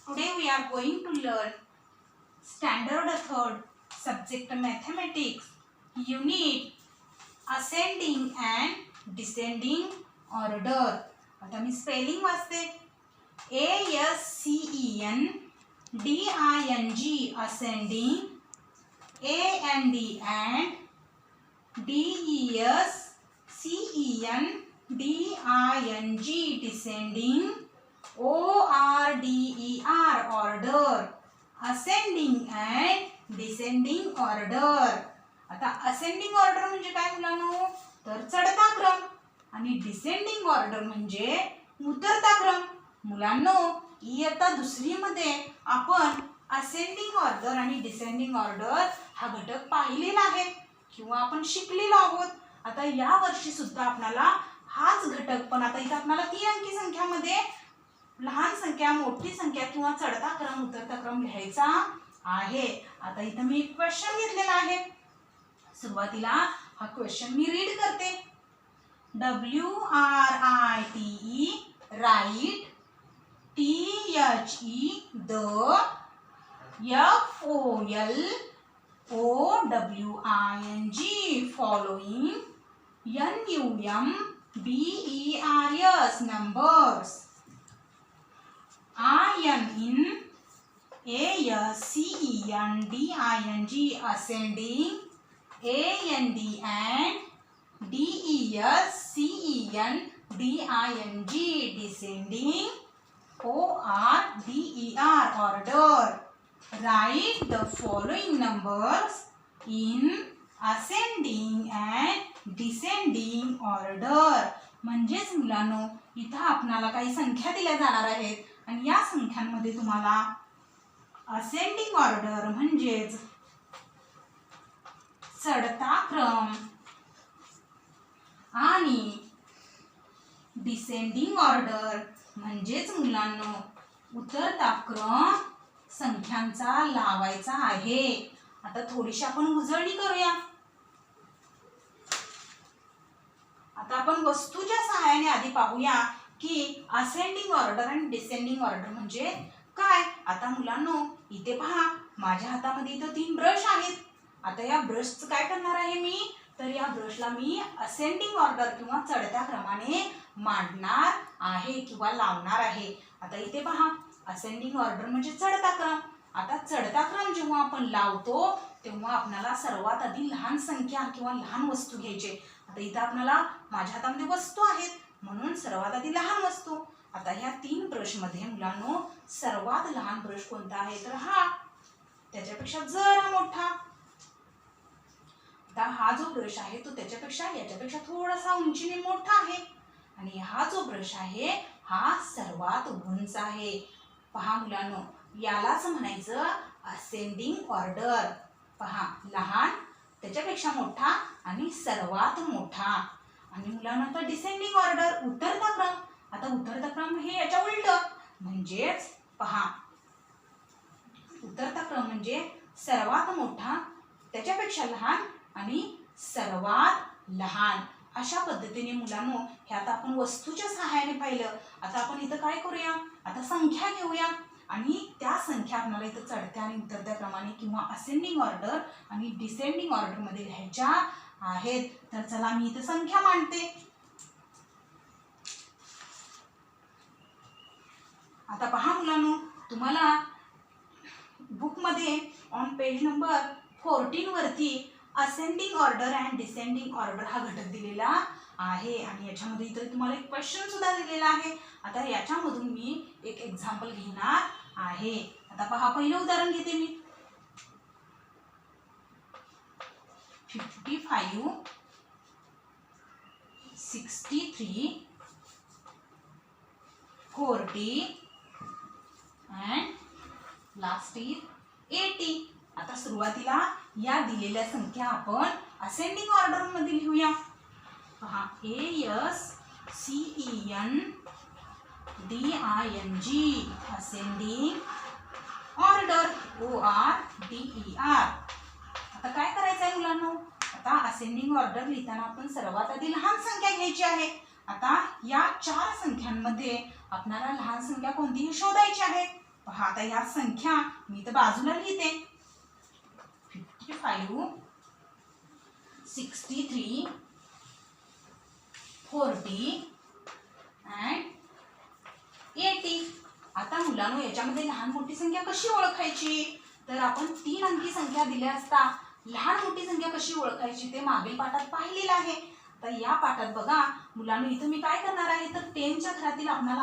Today we are going to learn Standard 3rd Subject Mathematics Unit Ascending and Descending Order. आता मी spelling वाचते. ASCENDING Ascending, AND DESCENDING Descending, ORDER Order. Ascending and Descending Order. आता ascending order म्हणजे काय मुलांनो, तर चढता क्रम, आणि डिसेंडिंग ऑर्डर म्हणजे उतरता क्रम. मुलांनो, इयत्ता दुसरी मध्ये आपण असेंडिंग ऑर्डर आणि डिसेंडिंग ऑर्डर हा घटक पाहिलेला आहे किंवा आपण शिकलेलो आहोत. आता या वर्षी सुद्धा आपल्याला हाच घटक, पण आता इथे आपल्याला 3 अंकी संख्यामध्ये लहान संख्या, मोठी संख्या किंवा चढता क्रम, उतरता क्रम लिहायचा आहे. आता इथे मी एक क्वेश्चन घेतलेला आहे. सुरुवातीला हा क्वेश्चन मी रीड करते. WRITE right, THE the, FOLOWING following, NUMBERS numbers, IN ASCENDING ascending, AND DESCENDING descending, ORDER order. Write the following numbers in ascending and descending order. म्हणजेच मुलांनो, इथं आपल्याला काही संख्या दिल्या जाणार आहेत आणि या संख्यांमध्ये तुम्हाला असेंडिंग ऑर्डर म्हणजेच चढता क्रम आणि डिसेंडिंग ऑर्डर म्हणजेच मुलांनो उतरता क्रम संख्यांचा लावायचा आहे. आता थोडीशी आपण उजळणी करूया. आता आपण वस्तूच्या सहाय्याने आधी पाहूया की असेंडिंग ऑर्डर आणि डिसेंडिंग ऑर्डर म्हणजे काय. आता मुलांनो, इथे पहा, माझ्या हातामध्ये इथं 3 ब्रश आहेत. आता या ब्रशचं काय करणार आहे मी, तर या ब्रशला मी असेंडिंग ऑर्डर किंवा चढत्या क्रमाने मांडणार आहे किंवा लावणार आहे. आता इथे पहा, असेंडिंग ऑर्डर म्हणजे चढता क्रम. आता चढता क्रम जेव्हा आपण लावतो तेव्हा आपल्याला सर्वात आधी लहान संख्या किंवा लहान वस्तू घ्यायची. आता इथं आपल्याला माझ्या हातामध्ये वस्तू आहेत म्हणून सर्वात आधी लहान वस्तू. आता ह्या 3 ब्रश मध्ये मुलांनो सर्वात लहान ब्रश कोणता आहे, तर हा, त्याच्यापेक्षा जरा मोठा. आता हा जो ब्रश आहे तो याच्यापेक्षा थोडासा उंचीने मोठा आहे, आणि हा जो ब्रश आहे हा सर्वात उंच आहे. पहा मुलांनो, यालाच म्हणायचं असेंडिंग ऑर्डर. पहा, लहान, त्याच्यापेक्षा मोठा आणि सर्वात मोठा. आणि मुलांना आता डिसेंडिंग ऑर्डर उतरता क्रम. आता उतरता क्रम हे याच्या उलट, म्हणजेच पहा, उतरता क्रम म्हणजे सर्वात मोठा, त्याच्यापेक्षा लहान आणि सर्वात लहान. अशा पद्धतीने मुलांनो हे आता आपण वस्तूच्या सहाय्याने पाहिलं. आता आपण इथं काय करूया, आता संख्या घेऊया आणि त्या संख्या आपल्याला इथं चढत्या आणि उतरत्या क्रमाने किंवा असेंडिंग ऑर्डर आणि डिसेंडिंग ऑर्डर मध्ये लिहायच्या आहेत. तर चला मी इथं संख्या मांडते. आता पहा मुलांनो, तुम्हाला बुक मध्ये ऑन पेज नंबर 14 वरती ascending order and descending order हा घटक दिलेला आहे, आणि याच्यामध्ये इतर तुम्हाला एक क्वेश्चन सुद्धा दिलेला आहे. आता याच्यामधून मी एक एक्झाम्पल घेणार आहे. आता पहा, पहिलं उदाहरण घेते मी. 55, 63, 40 and last is 80. आता सुरुवातीला या दिलेल्या संख्या आपण असेंडिंग ऑर्डर मध्ये लिहूया. पहा, ASCENDING असेंडिंग ऑर्डर, ORDER. आता काय करायचं आहे मुलांनो, आता असेंडिंग ऑर्डर लिहिताना आपण सर्वात आधी लहान संख्या घ्यायची आहे. आता या 4 संख्यांमध्ये आपल्याला लहान संख्या कोणती शोधायची आहे. पहा आता ह्या संख्या मी तर बाजूला लिहिते. 55, 63, 40 and 80. आता मुलांनो याच्यामध्ये लहान मोठी संख्या कशी ओळखायची, तर आपण 3 अंकी संख्या दिल्या असता लहान मोठी संख्या कशी ओळखायची ते मागील पाठात पाहिलेलं आहे. आता या पाठात बघा मुलांनो इथं मी काय करणार आहे तर 10च्या घरातील आपल्याला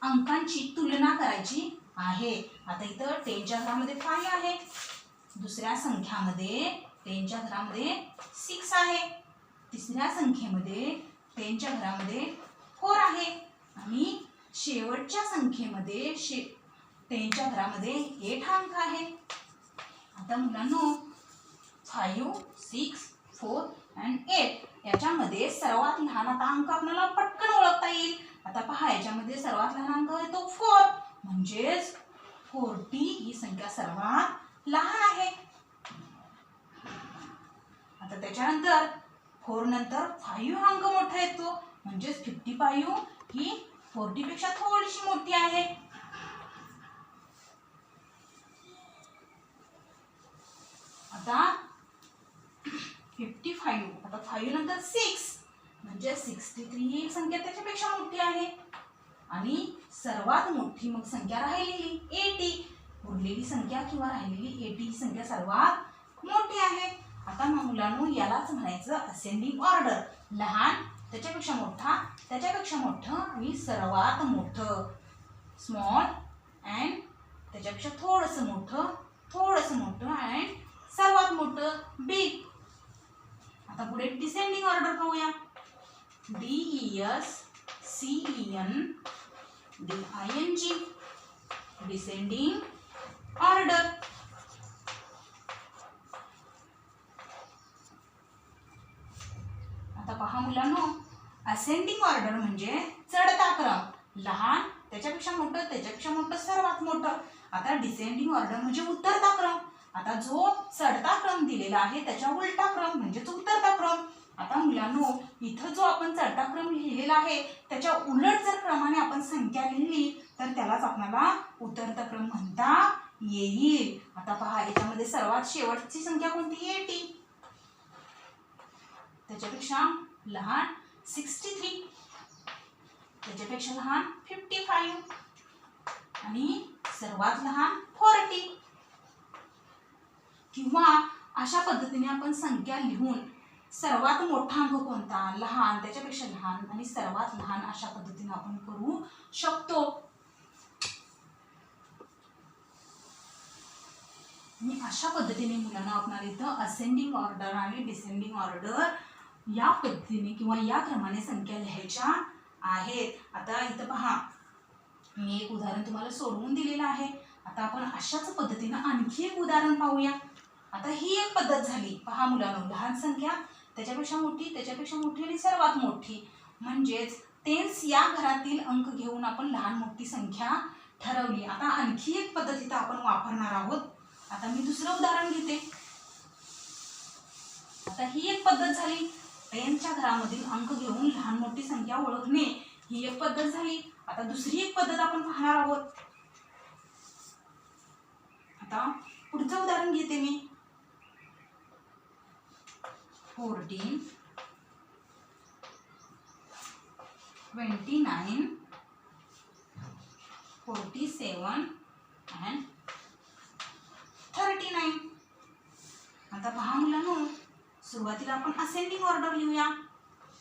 अंकांची तुलना करायची आहे. आता इथं 10च्या घरामध्ये 5 आहे, दुसऱ्या संख्यामध्ये 10च्या घरामध्ये 6 आहे, तिसऱ्या संख्येमध्ये 10च्या घरामध्ये 4 आहे आणि शेवटच्या संख्येमध्ये 10च्या घरामध्ये 8 हा अंक आहे. आता मुलांनो 5, 6, 4 and 8 याच्यामध्ये सर्वात लहान आता अंक आपल्याला पटकन ओळखता येईल. आता पहा याच्यामध्ये सर्वात लहान अंक आहे तो 4, म्हणजेच 40 ही संख्या सर्वात लहान आहे. आता त्याच्यानंतर 4 नंतर 5 हा अंक मोठा येतो, म्हणजेच 55 ही 40 पेक्षा थोडीशी मोठी आहे. आता 55 आता 5 नंतर 6 म्हणजे 63 ही संख्या त्याच्यापेक्षा मोठी आहे आणि सर्वात मोठी मग संख्या राहिलेली 80. उरलेली संख्या किंवा राहिलेली 80 ही संख्या सर्वात मोठी आहे. आता मुलांनो यालाच म्हणायचं असेंडिंग ऑर्डर. लहान त्याच्यापेक्षा मोठा, त्याच्यापेक्षा मोठं आणि सर्वात मोठं स्मॉल अँड त्याच्यापेक्षा थोडंसं मोठं अँड सर्वात मोठं बिग. आता पुढे डिसेंडिंग ऑर्डर पाहूया. DESCENDING descending order. आता पहा मुलांनो असेंडिंग ऑर्डर म्हणजे चढता क्रम. लहान त्याच्यापेक्षा मोठं सर्वात मोठं. आता डिसेंडिंग ऑर्डर म्हणजे उतरता क्रम. आता जो चढता क्रम दिलेला आहे त्याच्या उलटा क्रम म्हणजेच उतरता क्रम. आता मुलांनो इथं जो आपण चढता क्रम लिहिलेला आहे त्याच्या उलट जर क्रमाने आपण संख्या लिहिली तर त्यालाच आपल्याला उतरता क्रम म्हणता येईल. आता पहा याच्यामध्ये सर्वात शेवटची संख्या कोणती 80, त्याच्यापेक्षा लहान 63, त्याच्यापेक्षा लहान 55 आणि सर्वात लहान 40. किंवा अशा पद्धतीने आपण संख्या लिहून सर्वात मोठा अंक कोणता, लहान त्याच्यापेक्षा लहान आणि सर्वात लहान अशा पद्धतीने आपण करू शकतो. आणि अशा पद्धतीने मुलांना आपल्याला इथं असेंडिंग ऑर्डर आणि डिसेंडिंग ऑर्डर या पद्धतीने किंवा या क्रमाने संख्या लिहायच्या आहेत. आता इथं पहा मी एक उदाहरण तुम्हाला सोडवून दिलेलं आहे. आता आपण अशाच पद्धतीने आणखी एक उदाहरण पाहूया. आता ही एक पद्धत झाली. पहा मुलांनो लहान संख्या त्याच्यापेक्षा मोठी आणि सर्वात मोठी म्हणजेच टेन्स या घरातील अंक घेऊन आपण लहान मोठी संख्या ठरवली. आता आणखी एक पद्धत इथं आपण वापरणार आहोत. आता मी दुसरं उदाहरण घेते. आता ही एक पद्धत झाली. टेन्सच्या घरामधील अंक घेऊन लहान मोठी संख्या ओळखणे ही एक पद्धत झाली. आता दुसरी एक पद्धत आपण पाहणार आहोत. आता पुढचं उदाहरण घेते मी. 14, 29, 47 and 39. आता पहा मुलांनो सुरुवातीला आपण असेंडिंग ऑर्डर लिहूया.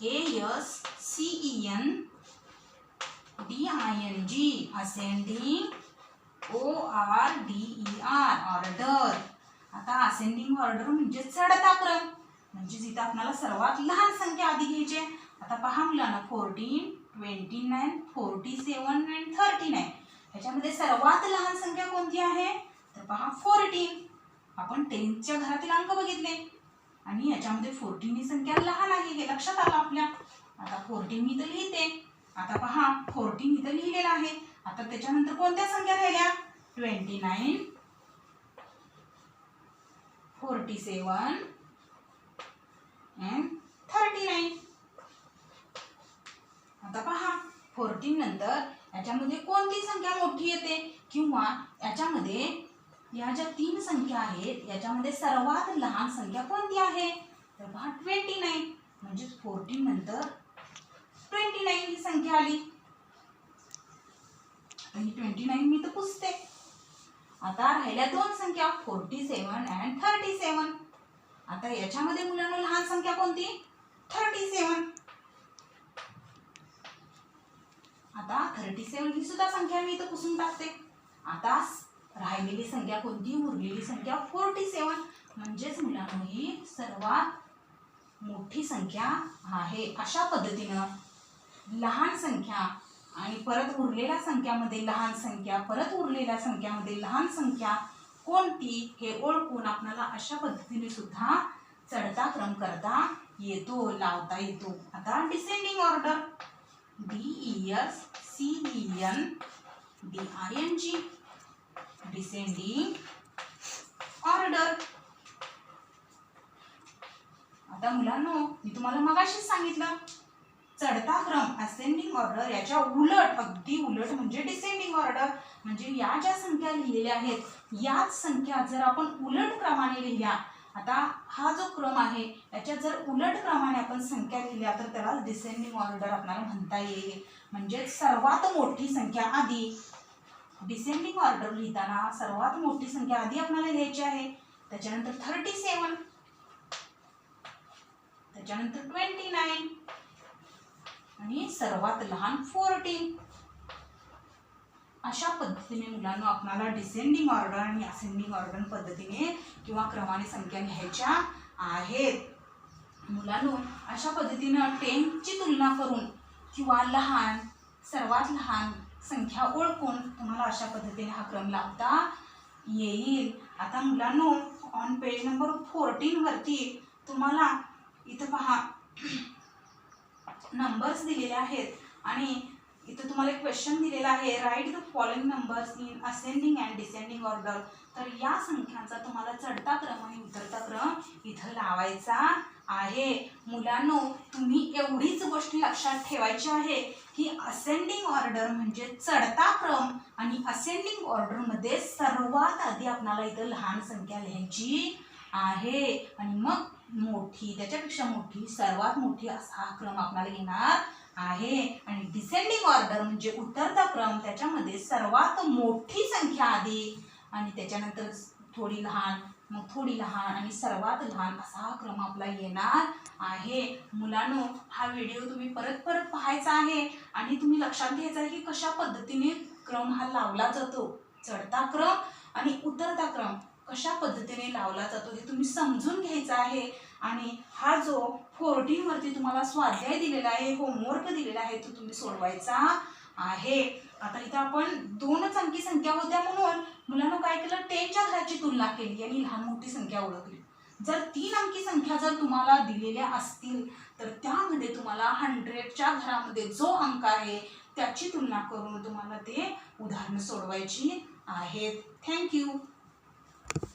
ASCENDING ascending ORDER order. आता असेंडिंग ऑर्डर म्हणजे चढता क्रम म्हणजे जिथे आपल्याला सर्वात लहान संख्या आधी घ्यायची. आता पहा मुलांना 14, 29, 47 and 39 ह्याच्यामध्ये सर्वात लहान संख्या कोणती आहे तर पहा 14. आपण 10च्या घरातील अंक बघितले आणि याच्यामध्ये 14 ही संख्या लहान आहे हे लक्षात आलं आपल्या. आता 14 मी इथं लिहिते. आता पहा 14 इथं लिहिलेलं आहे. आता त्याच्यानंतर कोणत्या संख्या राहिल्या 29, 47 and 39. आता पहा 14 नंतर याच्यामध्ये कोणती संख्या मोठी येते किंवा याच्यामध्ये या ज्या 3 संख्या आहेत याच्यामध्ये सर्वात लहान संख्या कोणती आहे? तर पहा 29 म्हणजे 14 नंतर 29 ही संख्या आली. ही 29 मी तर पुसते. आता राहिल्या 2 संख्या 47 आणि 37. आता याच्यामध्ये मुलांना लहान संख्या कोणती? 37. आता 37 ही सुद्धा संख्या मी इथं पुसून टाकते. आता राहिलेली संख्या कोणती? उरलेली संख्या 47 म्हणजेच मुलांना ही सर्वात मोठी संख्या आहे. अशा पद्धतीनं लहान संख्या आणि परत उरलेल्या संख्यामध्ये लहान संख्या, परत उरलेल्या संख्यामध्ये लहान संख्या कोणती हे ओळखून आपल्याला अशा पद्धतीने सुद्धा चढता क्रम करता येतो, लावता येतो. आता descending order DESCENDING descending order. आता मुलांनो मी तुम्हाला मगाशीच सांगितलं चढता क्रम असेंडिंग ऑर्डर याच्या उलट, अगदी उलट म्हणजे डिसेंडिंग ऑर्डर. म्हणजे या ज्या संख्या लिहिलेल्या आहेत याच संख्या जर आपण उलट क्रमाने लिहिल्या, आता हा जो क्रम आहे याच्या जर उलट क्रमाने आपण संख्या लिहिल्या तर त्याला डिसेंडिंग ऑर्डर आपल्याला म्हणता येईल. म्हणजे सर्वात मोठी संख्या आधी, डिसेंडिंग ऑर्डर लिहिताना सर्वात मोठी संख्या आधी आपल्याला लिहायची आहे, त्याच्यानंतर 37, त्याच्यानंतर 29 आणि सर्वात लहान 14. अशा पद्धतीने मुलांना आपल्याला डिसेंडिंग ऑर्डर आणि असेंडिंग ऑर्डर पद्धतीने किंवा क्रमाने संख्या लिहायच्या आहेत. मुलांनो अशा पद्धतीनं 10 ची तुलना करून किंवा लहान, सर्वात लहान संख्या ओळखून तुम्हाला अशा पद्धतीने हा क्रम लावता येईल. आता मुलांनो ऑन पेज नंबर 14 वरती तुम्हाला इथं पहा नंबर्स दिलेले आहेत आणि इथं तुम्हाला एक क्वेश्चन दिलेला आहे, write the following numbers in ascending and descending order. तर या संख्यांचा तुम्हाला चढता क्रम आणि उतरता क्रम इथं लावायचा आहे. मुलांनो तुम्ही एवढीच गोष्ट लक्षात ठेवायची आहे की असेंडिंग ऑर्डर म्हणजे चढता क्रम आणि असेंडिंग ऑर्डर मध्ये सर्वात आधी आपल्याला इथं लहान संख्या लिहायची आहे आणि मग मोठी, त्याच्यापेक्षा मोठी, सर्वात मोठी असा हा क्रम आपल्याला येणार आहे. आणि डिसेंडिंग ऑर्डर म्हणजे उतरता क्रम, त्याच्यामध्ये सर्वात मोठी संख्या आधी आणि त्याच्यानंतर थोडी लहान, मग थोडी लहान आणि सर्वात लहान असा हा क्रम आपला येणार आहे. मुलांनो हा व्हिडिओ तुम्ही परत परत पाहायचा आहे आणि तुम्ही लक्षात घ्यायचं आहे की कशा पद्धतीने क्रम हा लावला जातो, चढता क्रम आणि उतरता क्रम कशा पद्धतीने लावला जातो हे तुम्ही समजून घ्यायचं आहे. आणि हा जो 14 वरती तुम्हाला स्वाध्याय दिलेला आहे, होमवर्क दिलेला आहे, तो तुम्ही सोडवायचा आहे. आता इथं आपण 2च अंकी संख्या होत्या म्हणून मुलांना काय केलं, 10 च्या घराची तुलना केली आणि लहान मोठी संख्या ओळखली. जर 3 अंकी संख्या जर तुम्हाला दिलेल्या असतील तर त्यामध्ये तुम्हाला 100 च्या घरामध्ये जो अंक आहे त्याची तुलना करून तुम्हाला ते उदाहरण सोडवायची आहेत. थँक्यू.